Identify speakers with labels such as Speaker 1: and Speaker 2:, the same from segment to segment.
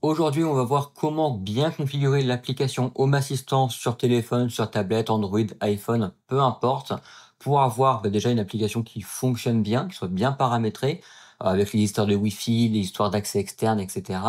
Speaker 1: Aujourd'hui, on va voir comment bien configurer l'application Home Assistant sur téléphone, sur tablette, Android, iPhone, peu importe, pour avoir déjà une application qui fonctionne bien, qui soit bien paramétrée, avec les histoires de Wi-Fi, les histoires d'accès externe, etc.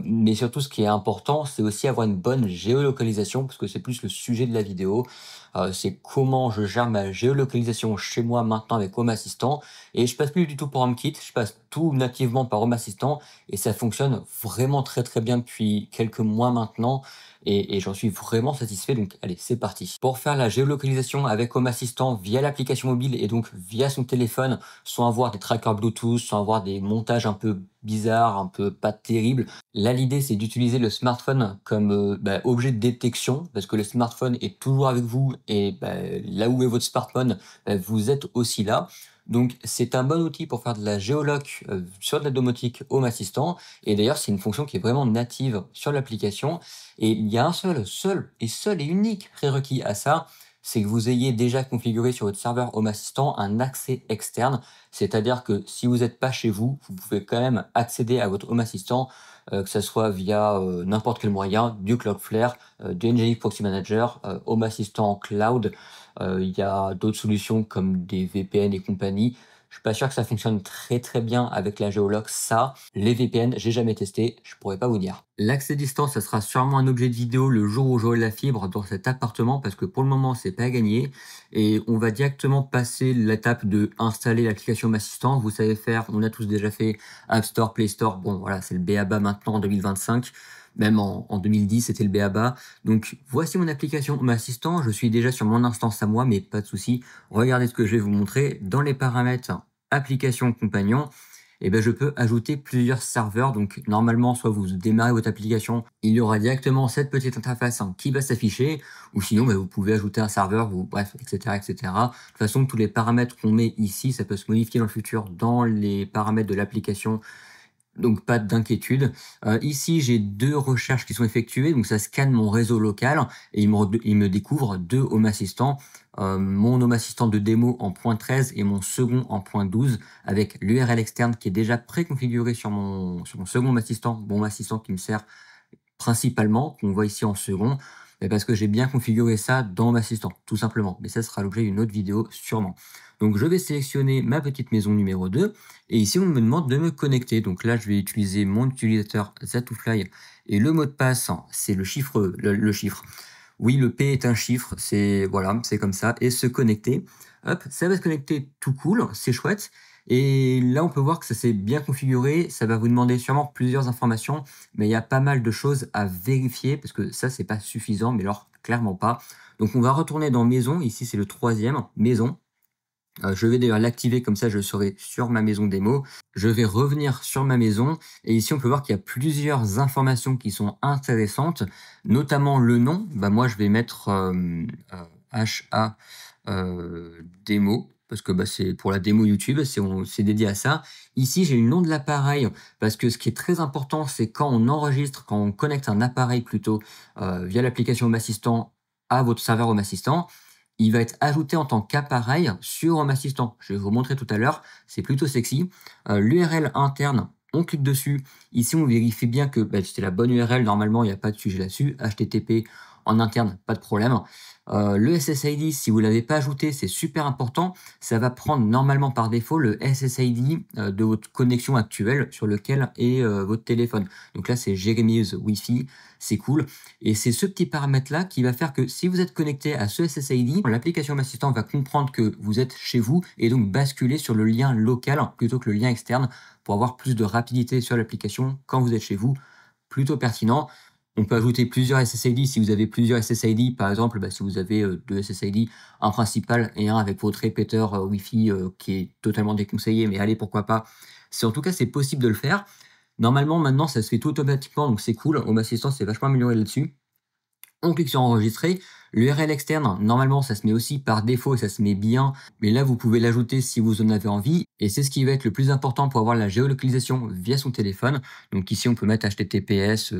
Speaker 1: Mais surtout, ce qui est important, c'est aussi avoir une bonne géolocalisation, parce que c'est plus le sujet de la vidéo. C'est comment je gère ma géolocalisation chez moi maintenant avec Home Assistant. Et je passe plus du tout par HomeKit, je passe tout nativement par Home Assistant et ça fonctionne vraiment très très bien depuis quelques mois maintenant et j'en suis vraiment satisfait. Donc allez, c'est parti. Pour faire la géolocalisation avec Home Assistant via l'application mobile et donc via son téléphone, sans avoir des trackers Bluetooth, sans avoir des montages un peu bizarres, un peu pas terribles. Là, l'idée, c'est d'utiliser le smartphone comme objet de détection, parce que le smartphone est toujours avec vous et là où est votre smartphone, vous êtes aussi là. Donc, c'est un bon outil pour faire de la géoloc sur de la domotique Home Assistant. Et d'ailleurs, c'est une fonction qui est vraiment native sur l'application. Et il y a un seul et unique prérequis à ça, c'est que vous ayez déjà configuré sur votre serveur Home Assistant un accès externe. C'est-à-dire que si vous n'êtes pas chez vous, vous pouvez quand même accéder à votre Home Assistant, que ce soit via n'importe quel moyen, du Cloudflare, du Nginx Proxy Manager, Home Assistant Cloud. Il y a d'autres solutions comme des VPN et compagnie. Je suis pas sûr que ça fonctionne très très bien avec la géoloc. Ça, les VPN, j'ai jamais testé, je pourrais pas vous dire. L'accès distance, ça sera sûrement un objet de vidéo le jour où j'aurai la fibre dans cet appartement parce que pour le moment, c'est pas gagné. Et on va directement passer l'étape de installer l'application Home Assistant. Vous savez faire, on a tous déjà fait App Store, Play Store. Bon, voilà, c'est le b.a-ba maintenant en 2025. Même en 2010, c'était le b.a-ba. Donc, voici mon application Home Assistant. Je suis déjà sur mon instance à moi, mais pas de souci. Regardez ce que je vais vous montrer. Dans les paramètres application compagnon, je peux ajouter plusieurs serveurs. Donc, normalement, soit vous démarrez votre application, il y aura directement cette petite interface qui va s'afficher, ou sinon, vous pouvez ajouter un serveur, ou bref, etc., etc. De toute façon, tous les paramètres qu'on met ici, ça peut se modifier dans le futur dans les paramètres de l'application. Donc pas d'inquiétude. Ici, j'ai deux recherches qui sont effectuées. Donc ça scanne mon réseau local et il me découvre deux Home Assistants. Mon Home Assistant de démo en point 13 et mon second en point 12 avec l'URL externe qui est déjà préconfiguré sur mon second Home Assistant. Mon Home Assistant qui me sert principalement, qu'on voit ici en second, parce que j'ai bien configuré ça dans Home Assistant, tout simplement. Mais ça sera l'objet d'une autre vidéo sûrement. Donc je vais sélectionner ma petite maison numéro 2 et ici on me demande de me connecter. Donc là je vais utiliser mon utilisateur Zatofly et le mot de passe c'est le chiffre, le chiffre. Oui, le P est un chiffre, c'est voilà, c'est comme ça. Et se connecter, hop, ça va se connecter tout cool, c'est chouette. Et là, on peut voir que ça s'est bien configuré. Ça va vous demander sûrement plusieurs informations, mais il y a pas mal de choses à vérifier parce que ça, c'est pas suffisant, mais alors clairement pas. Donc, on va retourner dans Maison. Ici, c'est le troisième, Maison. Je vais d'ailleurs l'activer, comme ça je serai sur ma maison démo. Je vais revenir sur ma maison et ici on peut voir qu'il y a plusieurs informations qui sont intéressantes, notamment le nom. Moi je vais mettre HA démo parce que c'est pour la démo YouTube, c'est dédié à ça. Ici j'ai le nom de l'appareil parce que ce qui est très important c'est quand on enregistre, quand on connecte un appareil plutôt via l'application Home Assistant à votre serveur Home Assistant, il va être ajouté en tant qu'appareil sur Home Assistant. Je vais vous montrer tout à l'heure, c'est plutôt sexy. L'URL interne, on clique dessus. Ici, on vérifie bien que c'est la bonne URL. Normalement, il n'y a pas de sujet là-dessus. HTTP en interne, pas de problème. Le SSID, si vous ne l'avez pas ajouté, c'est super important. Ça va prendre normalement par défaut le SSID de votre connexion actuelle sur lequel est votre téléphone. Donc là, c'est Jérémy's Wi-Fi, c'est cool. Et c'est ce petit paramètre-là qui va faire que si vous êtes connecté à ce SSID, l'application Assistant va comprendre que vous êtes chez vous et donc basculer sur le lien local plutôt que le lien externe pour avoir plus de rapidité sur l'application quand vous êtes chez vous. Plutôt pertinent. On peut ajouter plusieurs SSID si vous avez plusieurs SSID. Par exemple, si vous avez deux SSID, un principal et un avec votre répéteur Wi-Fi qui est totalement déconseillé, mais allez, pourquoi pas. En tout cas, c'est possible de le faire. Normalement, maintenant, ça se fait tout automatiquement, donc c'est cool. Home Assistant, c'est vachement amélioré là-dessus. On clique sur enregistrer. L'URL externe, normalement, ça se met aussi par défaut, ça se met bien, mais là, vous pouvez l'ajouter si vous en avez envie. Et c'est ce qui va être le plus important pour avoir la géolocalisation via son téléphone. Donc ici, on peut mettre https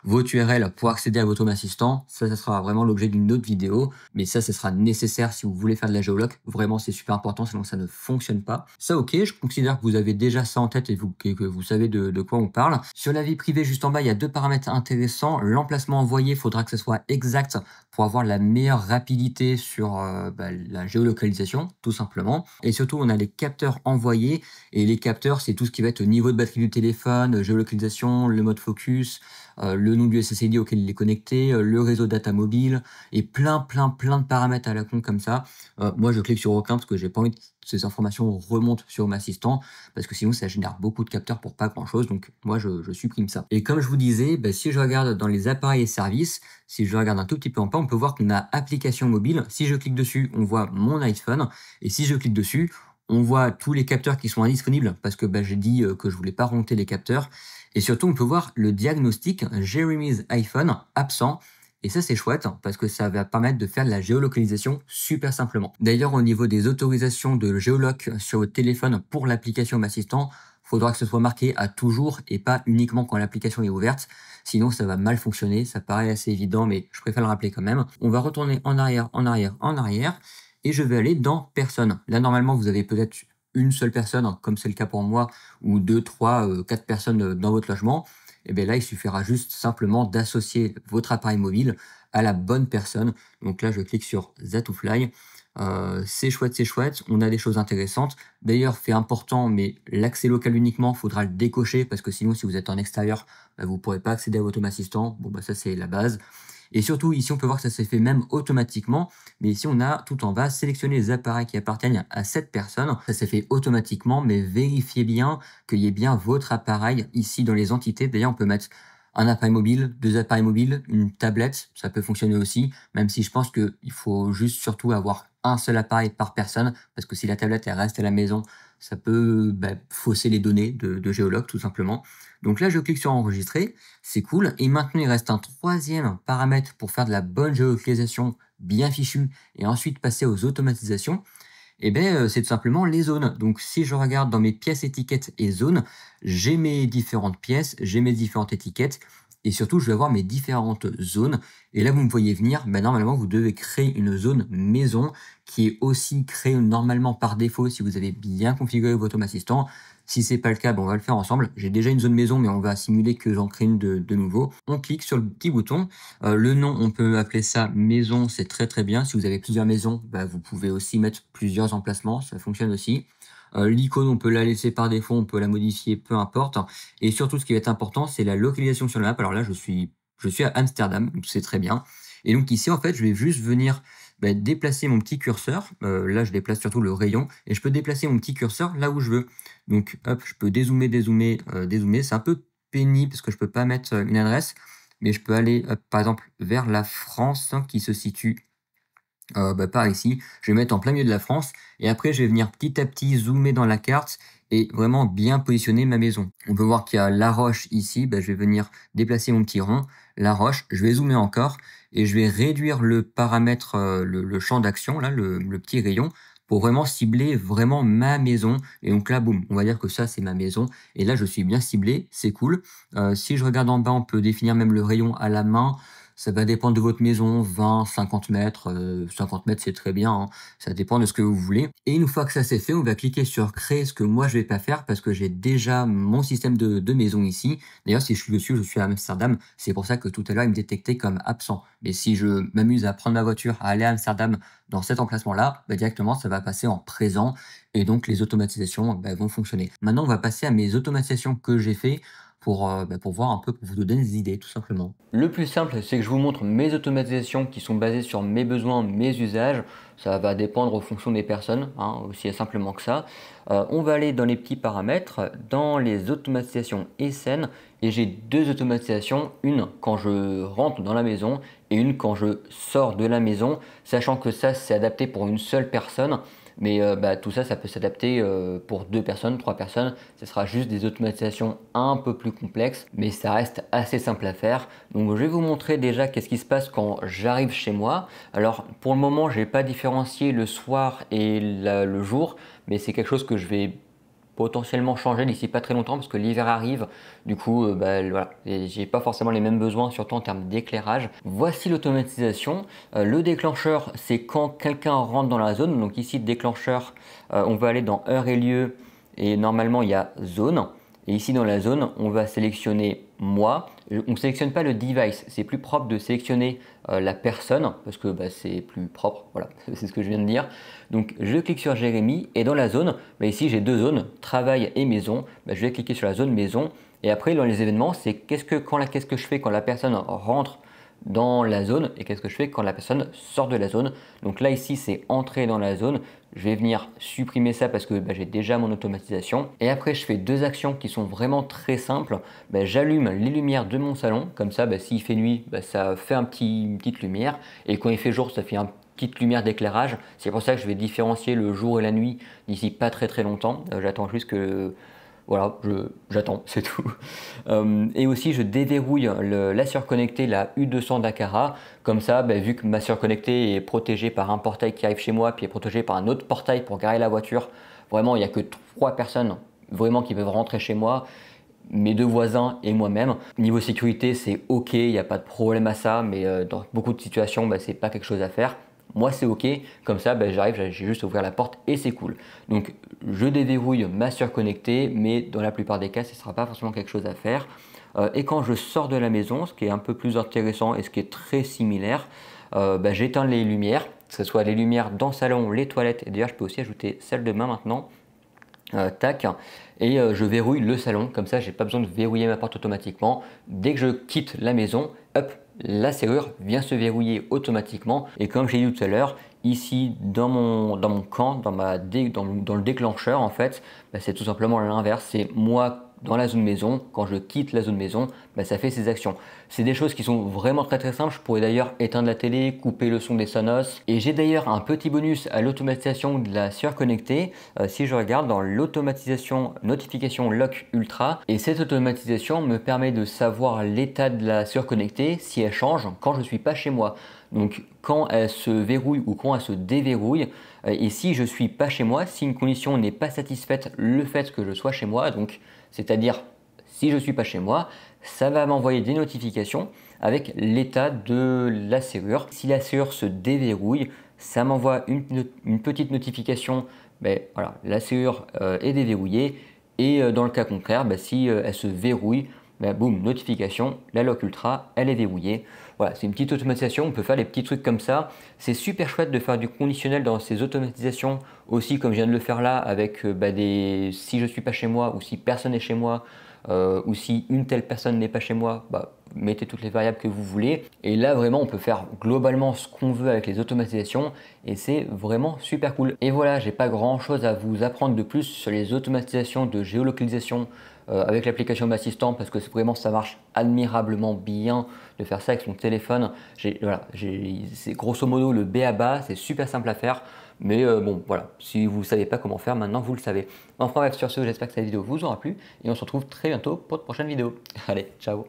Speaker 1: votre URL pour accéder à votre Home Assistant. Ça sera vraiment l'objet d'une autre vidéo. Mais ça sera nécessaire si vous voulez faire de la géoloc. Vraiment, c'est super important, sinon ça ne fonctionne pas. Ça, ok, je considère que vous avez déjà ça en tête et que vous savez de quoi on parle. Sur la vie privée, juste en bas, il y a deux paramètres intéressants. L'emplacement envoyé, il faudra que ce soit exact pour avoir la meilleure rapidité sur la géolocalisation, tout simplement. Et surtout, on a les capteurs envoyés. Et les capteurs, c'est tout ce qui va être au niveau de batterie du téléphone, géolocalisation, le mode focus, le nom du SSID auquel il est connecté, le réseau data mobile, et plein de paramètres à la con comme ça. Moi, je clique sur aucun parce que j'ai pas envie que ces informations remontent sur Home Assistant, parce que sinon ça génère beaucoup de capteurs pour pas grand chose, donc moi je supprime ça. Et comme je vous disais, si je regarde dans les appareils et services, si je regarde un tout petit peu en bas, on peut voir qu'on a application mobile. Si je clique dessus, on voit mon iPhone, et si je clique dessus, on voit tous les capteurs qui sont indisponibles, parce que j'ai dit que je voulais pas remonter les capteurs. Et surtout, on peut voir le diagnostic Jeremy's iPhone absent. Et ça, c'est chouette parce que ça va permettre de faire de la géolocalisation super simplement. D'ailleurs, au niveau des autorisations de géoloc sur votre téléphone pour l'application Home Assistant, il faudra que ce soit marqué à toujours et pas uniquement quand l'application est ouverte. Sinon, ça va mal fonctionner. Ça paraît assez évident, mais je préfère le rappeler quand même. On va retourner en arrière, en arrière, en arrière. Et je vais aller dans personne. Là, normalement, vous avez peut-être une seule personne, comme c'est le cas pour moi, ou deux, trois, quatre personnes dans votre logement. Et bien là, il suffira juste simplement d'associer votre appareil mobile à la bonne personne. Donc là, je clique sur That2Fly. C'est chouette, on a des choses intéressantes. D'ailleurs, fait important, mais l'accès local uniquement, faudra le décocher parce que sinon, si vous êtes en extérieur, vous ne pourrez pas accéder à votre Home Assistant. Bon, ça, c'est la base. Et surtout, ici, on peut voir que ça s'est fait même automatiquement. Mais ici, on a tout en bas sélectionné les appareils qui appartiennent à cette personne. Ça s'est fait automatiquement, mais vérifiez bien qu'il y ait bien votre appareil ici dans les entités. D'ailleurs, on peut mettre un appareil mobile, deux appareils mobiles, une tablette. Ça peut fonctionner aussi, même si je pense qu'il faut juste surtout avoir un seul appareil par personne. Parce que si la tablette elle reste à la maison, ça peut fausser les données de géologue, tout simplement. Donc là, je clique sur enregistrer, c'est cool. Et maintenant, il reste un troisième paramètre pour faire de la bonne géolocalisation bien fichue et ensuite passer aux automatisations. C'est tout simplement les zones. Donc si je regarde dans mes pièces, étiquettes et zones, j'ai mes différentes pièces, j'ai mes différentes étiquettes et surtout, je vais avoir mes différentes zones. Et là, vous me voyez venir, normalement, vous devez créer une zone maison qui est aussi créée normalement par défaut si vous avez bien configuré votre Home Assistant. Si c'est pas le cas, on va le faire ensemble. J'ai déjà une zone maison, mais on va simuler que j'en crée une de nouveau. On clique sur le petit bouton. Le nom, on peut appeler ça maison, c'est très bien. Si vous avez plusieurs maisons, vous pouvez aussi mettre plusieurs emplacements, ça fonctionne aussi. L'icône, on peut la laisser par défaut, on peut la modifier, peu importe. Et surtout, ce qui va être important, c'est la localisation sur la map. Alors là, je suis à Amsterdam, donc c'est très bien. Et donc ici, en fait, je vais juste venir déplacer mon petit curseur. Là, je déplace surtout le rayon et je peux déplacer mon petit curseur là où je veux. Donc, hop, je peux dézoomer. C'est un peu pénible parce que je peux pas mettre une adresse, mais je peux aller, par exemple, vers la France qui se situe par ici. Je vais mettre en plein milieu de la France et après, je vais venir petit à petit zoomer dans la carte et vraiment bien positionner ma maison. On peut voir qu'il y a La Roche ici. Je vais venir déplacer mon petit rond. La Roche, je vais zoomer encore et je vais réduire le paramètre, le champ d'action, là, le petit rayon, pour vraiment cibler vraiment ma maison. Et donc là, boum, on va dire que ça, c'est ma maison. Et là, je suis bien ciblé, c'est cool. Si je regarde en bas, on peut définir même le rayon à la main. Ça va dépendre de votre maison, 20, 50 mètres. 50 mètres, c'est très bien, hein. Ça dépend de ce que vous voulez. Et une fois que ça c'est fait, on va cliquer sur créer, ce que moi je vais pas faire parce que j'ai déjà mon système de maison ici. D'ailleurs, si je suis dessus, je suis à Amsterdam. C'est pour ça que tout à l'heure, il me détectait comme absent. Mais si je m'amuse à prendre ma voiture, à aller à Amsterdam dans cet emplacement-là, directement, ça va passer en présent. Et donc, les automatisations vont fonctionner. Maintenant, on va passer à mes automatisations que j'ai fait pour voir un peu, pour vous donner des idées, tout simplement. Le plus simple, c'est que je vous montre mes automatisations qui sont basées sur mes besoins, mes usages. Ça va dépendre en fonction des personnes, aussi simplement que ça. On va aller dans les petits paramètres, dans les automatisations SN, et j'ai deux automatisations, une quand je rentre dans la maison et une quand je sors de la maison, sachant que ça, c'est adapté pour une seule personne. Mais tout ça, ça peut s'adapter pour 2 personnes, 3 personnes. Ce sera juste des automatisations un peu plus complexes, mais ça reste assez simple à faire. Donc je vais vous montrer déjà qu'est-ce qui se passe quand j'arrive chez moi. Alors pour le moment, je n'ai pas différencié le soir et le jour, mais c'est quelque chose que je vais potentiellement changer d'ici pas très longtemps parce que l'hiver arrive. Du coup, voilà, j'ai pas forcément les mêmes besoins, surtout en termes d'éclairage. Voici l'automatisation. Le déclencheur, c'est quand quelqu'un rentre dans la zone. Donc ici, déclencheur, on va aller dans heure et lieu et normalement il y a zone. Et ici dans la zone, on va sélectionner moi. On ne sélectionne pas le device, c'est plus propre de sélectionner la personne parce que c'est plus propre, voilà, c'est ce que je viens de dire. Donc je clique sur Jérémy et dans la zone, ici j'ai 2 zones, travail et maison. Je vais cliquer sur la zone maison et après dans les événements, c'est qu'est-ce que je fais quand la personne rentre dans la zone et qu'est-ce que je fais quand la personne sort de la zone. Donc là ici c'est entrer dans la zone. Je vais venir supprimer ça parce que j'ai déjà mon automatisation. Et après je fais 2 actions qui sont vraiment très simples. J'allume les lumières de mon salon, comme ça s'il fait nuit, ça fait une petite lumière. Et quand il fait jour, ça fait une petite lumière d'éclairage. C'est pour ça que je vais différencier le jour et la nuit d'ici pas très longtemps. J'attends juste que... Voilà, j'attends, c'est tout. Et aussi, je déverrouille la surconnectée, la U200 d'Akara. Comme ça, vu que ma surconnectée est protégée par un portail qui arrive chez moi, puis est protégée par un autre portail pour garer la voiture, vraiment, il n'y a que 3 personnes vraiment qui peuvent rentrer chez moi, mes 2 voisins et moi-même. Niveau sécurité, c'est ok, il n'y a pas de problème à ça, mais dans beaucoup de situations, c'est pas quelque chose à faire. Moi, c'est ok, comme ça, j'arrive, j'ai juste à ouvrir la porte et c'est cool. Donc, je déverrouille ma surconnectée, mais dans la plupart des cas, ce ne sera pas forcément quelque chose à faire. Et quand je sors de la maison, ce qui est un peu plus intéressant et ce qui est très similaire, j'éteins les lumières, que ce soit les lumières dans le salon, les toilettes, et d'ailleurs, je peux aussi ajouter celle de main maintenant. Tac, et je verrouille le salon, comme ça j'ai pas besoin de verrouiller ma porte automatiquement. Dès que je quitte la maison, hop, la serrure vient se verrouiller automatiquement. Et comme j'ai dit tout à l'heure, ici dans mon camp, dans le déclencheur en fait, c'est tout simplement l'inverse, c'est moi dans la zone maison, quand je quitte la zone maison, ça fait ces actions. C'est des choses qui sont vraiment très simples. Je pourrais d'ailleurs éteindre la télé, couper le son des Sonos. Et j'ai d'ailleurs un petit bonus à l'automatisation de la surconnectée. Si je regarde dans l'automatisation notification lock ultra, et cette automatisation me permet de savoir l'état de la surconnectée si elle change quand je ne suis pas chez moi. Donc quand elle se verrouille ou quand elle se déverrouille, et si je ne suis pas chez moi, si une condition n'est pas satisfaite le fait que je sois chez moi, donc c'est-à-dire si je ne suis pas chez moi, ça va m'envoyer des notifications avec l'état de la serrure. Si la serrure se déverrouille, ça m'envoie une petite notification, voilà, la serrure est déverrouillée. Et dans le cas contraire, si elle se verrouille, boum, notification, la lock ultra, elle est verrouillée. Voilà, c'est une petite automatisation, on peut faire des petits trucs comme ça. C'est super chouette de faire du conditionnel dans ces automatisations aussi, comme je viens de le faire là, avec si je ne suis pas chez moi ou si personne n'est chez moi, ou si une telle personne n'est pas chez moi, mettez toutes les variables que vous voulez. Et là, vraiment, on peut faire globalement ce qu'on veut avec les automatisations et c'est vraiment super cool. Et voilà, j'ai pas grand chose à vous apprendre de plus sur les automatisations de géolocalisation avec l'application M'Assistant parce que vraiment ça marche admirablement bien de faire ça avec son téléphone. C'est grosso modo le b.a-ba, c'est super simple à faire. Mais bon, voilà, si vous ne savez pas comment faire, maintenant vous le savez. Enfin bref, sur ce, j'espère que cette vidéo vous aura plu et on se retrouve très bientôt pour de prochaines vidéos. Allez, ciao!